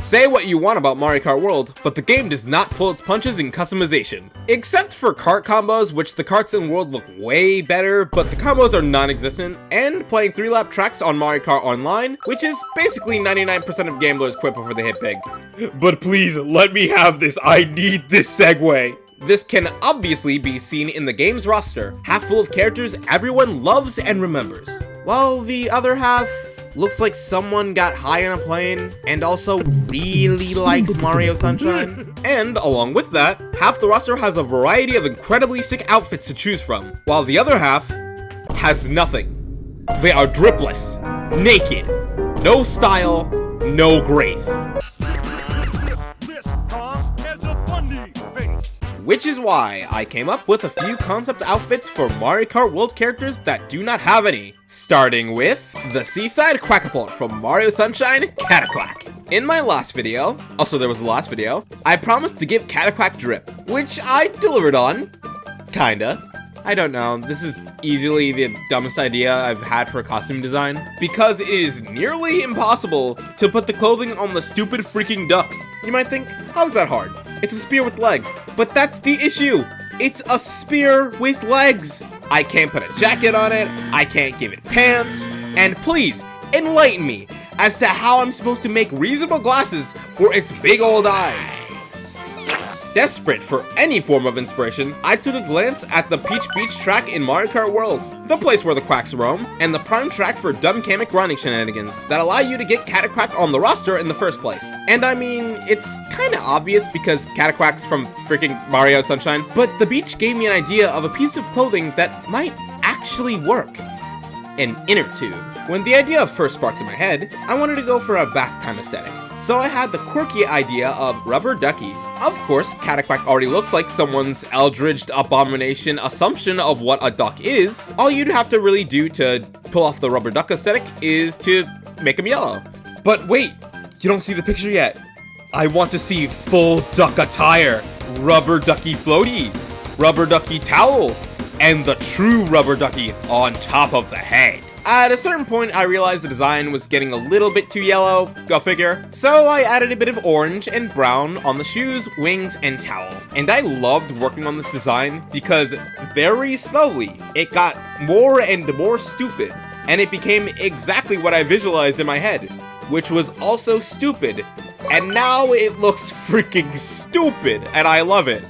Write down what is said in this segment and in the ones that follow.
Say what you want about Mario Kart World, but the game does not pull its punches in customization. Except for kart combos, which the karts in World look way better, but the combos are non-existent, and playing 3-lap tracks on Mario Kart Online, which is basically 99% of gamblers quit before they hit big. But please, let me have this, I need this segue! This can obviously be seen in the game's roster, half full of characters everyone loves and remembers, while the other half looks like someone got high on a plane and also really likes Mario Sunshine. And along with that, half the roster has a variety of incredibly sick outfits to choose from, while the other half has nothing. They are dripless, naked, no style, no grace. Which is why I came up with a few concept outfits for Mario Kart World characters that do not have any. Starting with the Seaside Quackapult from Mario Sunshine, Cataquack. In my last video, also there was a last video, I promised to give Cataquack drip, which I delivered on. Kinda. I don't know, this is easily the dumbest idea I've had for a costume design, because it is nearly impossible to put the clothing on the stupid freaking duck. You might think, how's that hard? It's a spear with legs. But that's the issue! It's a spear with legs! I can't put a jacket on it, I can't give it pants, and please, enlighten me as to how I'm supposed to make reasonable glasses for its big old eyes. Desperate for any form of inspiration, I took a glance at the Peach Beach track in Mario Kart World, the place where the quacks roam, and the prime track for dumb Kamek grinding shenanigans that allow you to get Cataquack on the roster in the first place. And I mean, it's kinda obvious because Cataquack's from freaking Mario Sunshine, but the beach gave me an idea of a piece of clothing that might actually work. An inner tube. When the idea first sparked in my head, I wanted to go for a bath time aesthetic. So I had the quirky idea of Rubber Ducky. Of course, Cataquack already looks like someone's eldritch abomination assumption of what a duck is. All you'd have to really do to pull off the Rubber Duck aesthetic is to make him yellow. But wait, you don't see the picture yet. I want to see full duck attire, Rubber Ducky floaty, Rubber Ducky towel, and the true Rubber Ducky on top of the head. At a certain point, I realized the design was getting a little bit too yellow, go figure. So I added a bit of orange and brown on the shoes, wings, and towel. And I loved working on this design because very slowly, it got more and more stupid. And it became exactly what I visualized in my head, which was also stupid. And now it looks freaking stupid, and I love it.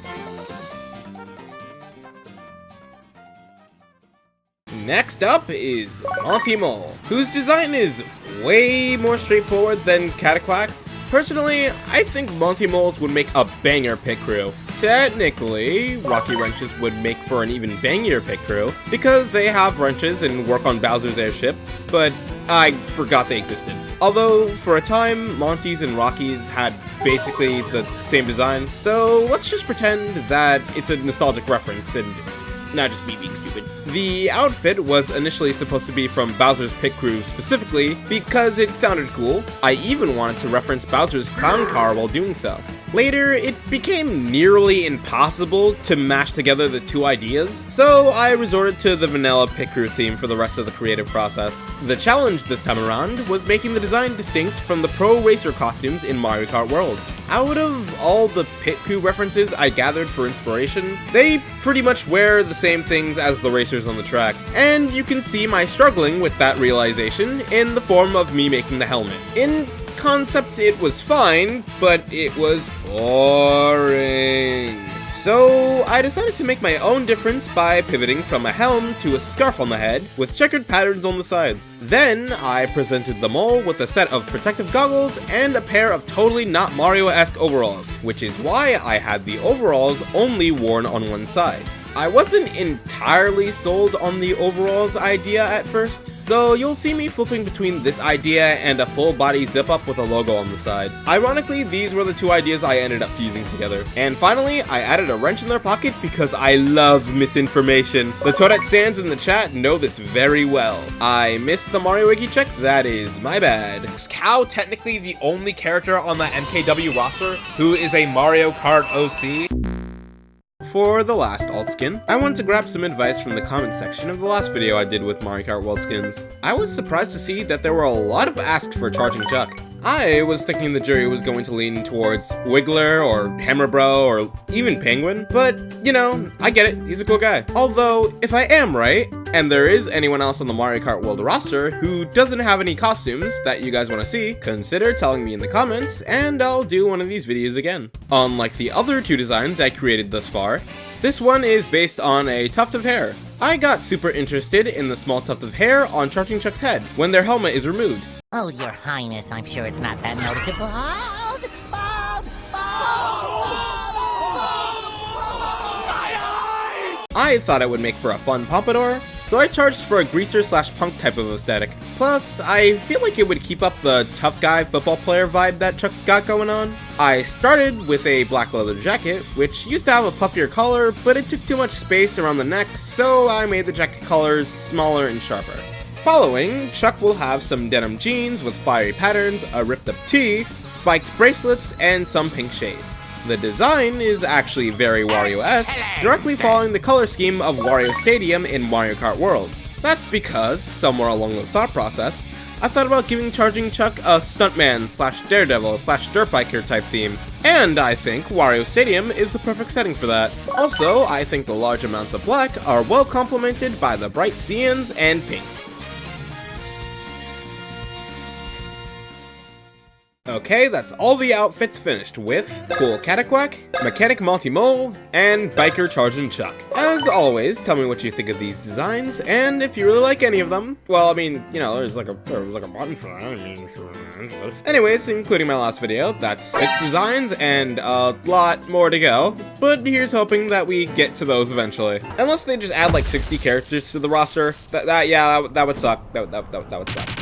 Next up is Monty Mole, whose design is way more straightforward than Cataquack's. Personally, I think Monty Mole's would make a banger pit crew. Technically, Rocky Wrenches would make for an even bangier pit crew, because they have wrenches and work on Bowser's airship, but I forgot they existed. Although, for a time, Monty's and Rocky's had basically the same design, so let's just pretend that it's a nostalgic reference and not just me being stupid. The outfit was initially supposed to be from Bowser's Pit Crew specifically because it sounded cool. I even wanted to reference Bowser's clown car while doing so. Later, it became nearly impossible to mash together the two ideas, so I resorted to the vanilla Pit Crew theme for the rest of the creative process. The challenge this time around was making the design distinct from the pro racer costumes in Mario Kart World. Out of all the Pit Crew references I gathered for inspiration, they pretty much wear the same things as the racers on the track, and you can see my struggling with that realization in the form of me making the helmet. In concept, it was fine, but it was boring. So I decided to make my own difference by pivoting from a helm to a scarf on the head with checkered patterns on the sides. Then I presented the mole with a set of protective goggles and a pair of totally not Mario-esque overalls, which is why I had the overalls only worn on one side. I wasn't entirely sold on the overalls idea at first, so you'll see me flipping between this idea and a full body zip up with a logo on the side. Ironically, these were the two ideas I ended up fusing together. And finally, I added a wrench in their pocket because I love misinformation. The Toadette stands in the chat know this very well. I missed the Mario Wiki check, that is my bad. Is Cow technically the only character on the MKW roster who is a Mario Kart OC? For the last alt skin, I wanted to grab some advice from the comment section of the last video I did with Mario Kart World skins. I was surprised to see that there were a lot of asks for Charging Chuck. I was thinking the jury was going to lean towards Wiggler or Hammer Bro or even Penguin, but you know, I get it, he's a cool guy. Although, if I am right, and there is anyone else on the Mario Kart World roster who doesn't have any costumes that you guys want to see, consider telling me in the comments and I'll do one of these videos again. Unlike the other two designs I created thus far, this one is based on a tuft of hair. I got super interested in the small tuft of hair on Charging Chuck's head when their helmet is removed. Oh, Your Highness, I'm sure it's not that noticeable. I thought it would make for a fun pompadour, so I charged for a greaser/punk type of aesthetic. Plus, I feel like it would keep up the tough guy football player vibe that Chuck's got going on. I started with a black leather jacket, which used to have a puffier collar, but it took too much space around the neck, so I made the jacket collars smaller and sharper. Following, Chuck will have some denim jeans with fiery patterns, a ripped up tee, spiked bracelets, and some pink shades. The design is actually very Wario-esque, directly following the color scheme of Wario Stadium in Mario Kart World. That's because, somewhere along the thought process, I thought about giving Charging Chuck a stuntman/daredevil/dirt biker type theme, and I think Wario Stadium is the perfect setting for that. Also, I think the large amounts of black are well complemented by the bright cyans and pinks. Okay, that's all the outfits finished with cool Cataquack, mechanic Monty Mole, and biker Charging Chuck. As always, tell me what you think of these designs, and if you really like any of them. Well, I mean, you know, there's like a button for that. Anyways, including my last video, that's 6 designs and a lot more to go. But here's hoping that we get to those eventually. Unless they just add like 60 characters to the roster, that would suck. That would suck.